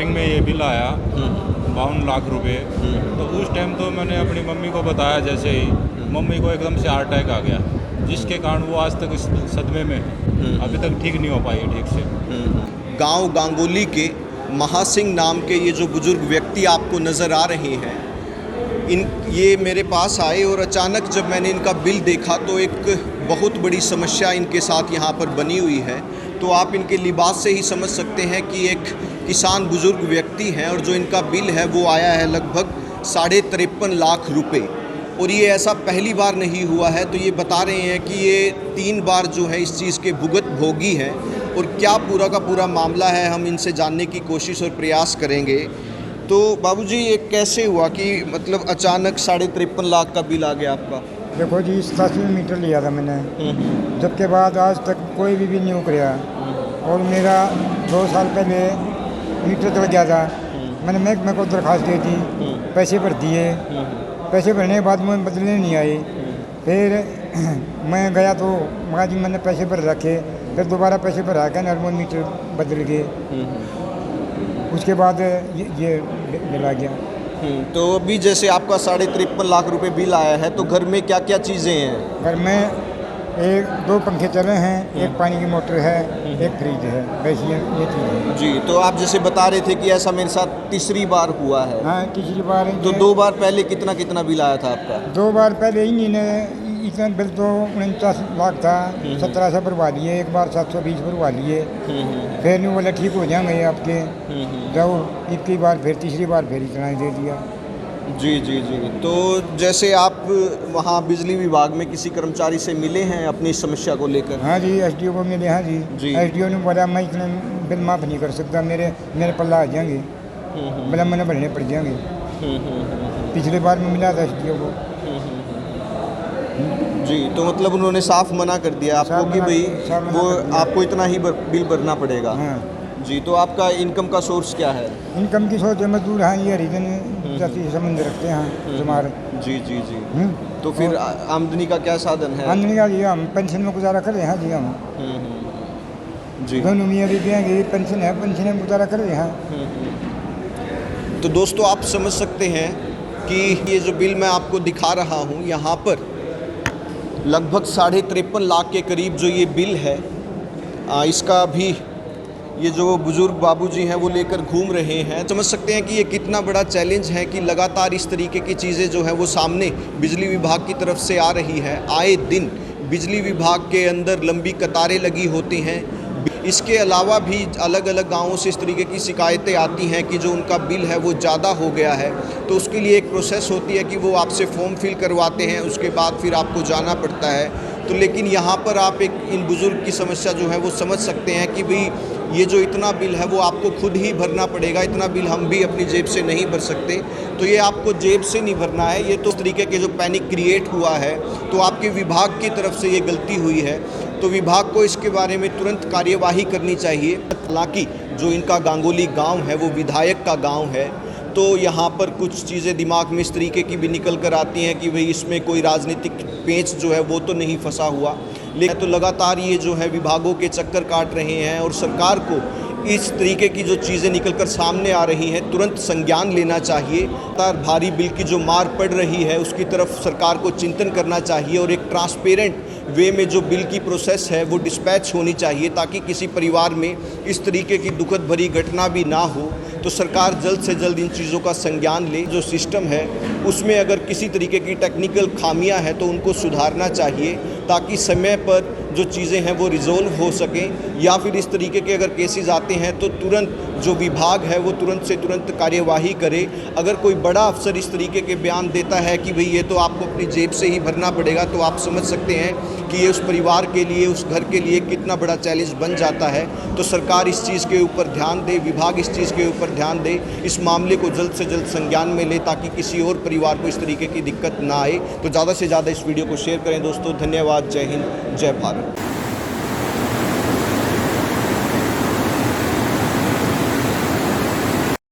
Starting में ये bill आया 52 लाख रुपए, तो उस टाइम तो मैंने अपनी मम्मी को बताया, जैसे ही मम्मी को एकदम से हार्ट अटैक आ गया, जिसके कारण वो आज तक इस सदमे में अभी तक ठीक नहीं हो पाई है ठीक से। गांव गांगोली के महासिंह नाम के ये जो बुजुर्ग व्यक्ति आपको नज़र आ रहे हैं, ये मेरे पास आए और अचानक जब मैंने इनका बिल देखा तो एक बहुत बड़ी समस्या इनके साथ यहाँ पर बनी हुई है। तो आप इनके लिबास से ही समझ सकते हैं कि एक किसान बुजुर्ग व्यक्ति हैं और जो इनका बिल है वो आया है लगभग 53.5 लाख रुपए, और ये ऐसा पहली बार नहीं हुआ है। तो ये बता रहे हैं कि ये 3 बार जो है इस चीज़ के भुगत भोगी हैं, और क्या पूरा का पूरा मामला है हम इनसे जानने की कोशिश और प्रयास करेंगे। तो बाबूजी, ये कैसे हुआ कि मतलब अचानक 53.5 लाख का बिल आ गया आपका? देखो जी, 87 मीटर लिया था मैंने, जब के बाद आज तक कोई भी बिल नहीं उकरिया, और मेरा 2 साल पहले मीटर चल गया था। मैंने महकमे को दरख्वास्त दी थी, पैसे भर दिए, पैसे भरने के बाद मुझे बदलने नहीं आई। फिर मैं गया तो मगा जी मैंने पैसे भर रखे, फिर दोबारा पैसे भरा के नॉर्मल मीटर बदल गए। उसके बाद ये बिल आ गया। तो अभी जैसे आपका 53.5 लाख रुपए बिल आया है, तो घर में क्या क्या चीज़ें हैं? घर में 2 पंखे चल रहे हैं, एक पानी की मोटर है, एक फ्रिज है, बस ये चीज़ है जी। तो आप जैसे बता रहे थे कि ऐसा मेरे साथ तीसरी बार हुआ है। हाँ, तीसरी बार। तो 2 बार पहले कितना कितना बिल आया था आपका? 2 बार पहले ही ने इतना बिल तो 49 लाख था, 1700 भरवा लिए, एक बार 720 भरवा लिए। फिर नहीं बोला ठीक हो जाएंगे आपके, जाओ 21 बार, फिर तीसरी बार फिर इतना ही दे दिया। जी जी जी। तो जैसे आप वहाँ बिजली विभाग में किसी कर्मचारी से मिले हैं अपनी समस्या को लेकर? हाँ जी, एसडीओ को मिले। हाँ जी। एसडीओ ने बोला मैं इतना बिल माफ़ नहीं कर सकता, मेरे पल्ला आ जाएंगे, बोला मैंने भरने पड़ जाएंगे। पिछले बार में मिला था एसडीओ को। जी। तो मतलब उन्होंने साफ मना कर दिया आपको कि भाई वो आपको इतना ही बिल भरना पड़ेगा? हाँ जी। तो आपका इनकम का सोर्स क्या है? इनकम की सोच मजदूर। हाँ, ये हरिजन जाति से संबंध रखते हैं हमारे। जी जी जी। तो फिर आमदनी का क्या साधन है? आमदनी का जी हम पेंशन में गुजारा कर रहे हैं जी। हम जी। दोनों मियाँ बीवियाँ की पेंशन है, पेंशन में गुजारा कर रहे हैं। तो दोस्तों, आप समझ सकते हैं कि ये जो बिल मैं आपको दिखा रहा हूँ, यहाँ पर लगभग 53.5 लाख के करीब जो ये बिल है, इसका भी ये जो बुज़ुर्ग बाबूजी हैं वो लेकर घूम रहे हैं। समझ सकते हैं कि ये कितना बड़ा चैलेंज है कि लगातार इस तरीके की चीज़ें जो है वो सामने बिजली विभाग की तरफ से आ रही है। आए दिन बिजली विभाग के अंदर लंबी कतारें लगी होती हैं। इसके अलावा भी अलग अलग गांवों से इस तरीके की शिकायतें आती हैं कि जो उनका बिल है वो ज़्यादा हो गया है। तो उसके लिए एक प्रोसेस होती है कि वो आपसे फॉर्म फिल करवाते हैं, उसके बाद फिर आपको जाना पड़ता है। तो लेकिन यहाँ पर आप एक इन बुज़ुर्ग की समस्या जो है वो समझ सकते हैं कि भाई ये जो इतना बिल है वो आपको खुद ही भरना पड़ेगा। इतना बिल हम भी अपनी जेब से नहीं भर सकते। तो ये आपको जेब से नहीं भरना है, ये तो इस तरीके के जो पैनिक क्रिएट हुआ है, तो आपके विभाग की तरफ से ये गलती हुई है। तो विभाग को इसके बारे में तुरंत कार्यवाही करनी चाहिए। हालांकि जो इनका गांगोली गांव है वो विधायक का गांव है, तो यहाँ पर कुछ चीज़ें दिमाग में इस तरीके की भी निकल कर आती हैं कि भाई इसमें कोई राजनीतिक पेंच जो है वो तो नहीं फंसा हुआ। लेकिन तो लगातार ये जो है विभागों के चक्कर काट रहे हैं, और सरकार को इस तरीके की जो चीज़ें निकल कर सामने आ रही हैं तुरंत संज्ञान लेना चाहिए। भारी बिल की जो मार पड़ रही है उसकी तरफ सरकार को चिंतन करना चाहिए, और एक ट्रांसपेरेंट वे में जो बिल की प्रोसेस है वो डिस्पैच होनी चाहिए, ताकि किसी परिवार में इस तरीके की दुखद भरी घटना भी ना हो। तो सरकार जल्द से जल्द इन चीज़ों का संज्ञान ले। जो सिस्टम है उसमें अगर किसी तरीके की टेक्निकल खामियां हैं तो उनको सुधारना चाहिए, ताकि समय पर जो चीज़ें हैं वो रिजोल्व हो सकें। या फिर इस तरीके के अगर केसेस आते हैं तो तुरंत जो विभाग है वो तुरंत से तुरंत कार्यवाही करे। अगर कोई बड़ा अफसर इस तरीके के बयान देता है कि भाई ये तो आपको अपनी जेब से ही भरना पड़ेगा, तो आप समझ सकते हैं कि ये उस परिवार के लिए, उस घर के लिए कितना बड़ा चैलेंज बन जाता है। तो सरकार इस चीज़ के ऊपर ध्यान दे, विभाग इस चीज़ के ऊपर ध्यान दे, इस मामले को जल्द से जल्द संज्ञान में ले, ताकि किसी और परिवार को इस तरीके की दिक्कत ना आए। तो ज़्यादा से ज़्यादा इस वीडियो को शेयर करें दोस्तों। धन्यवाद। जय हिंद, जय भारत।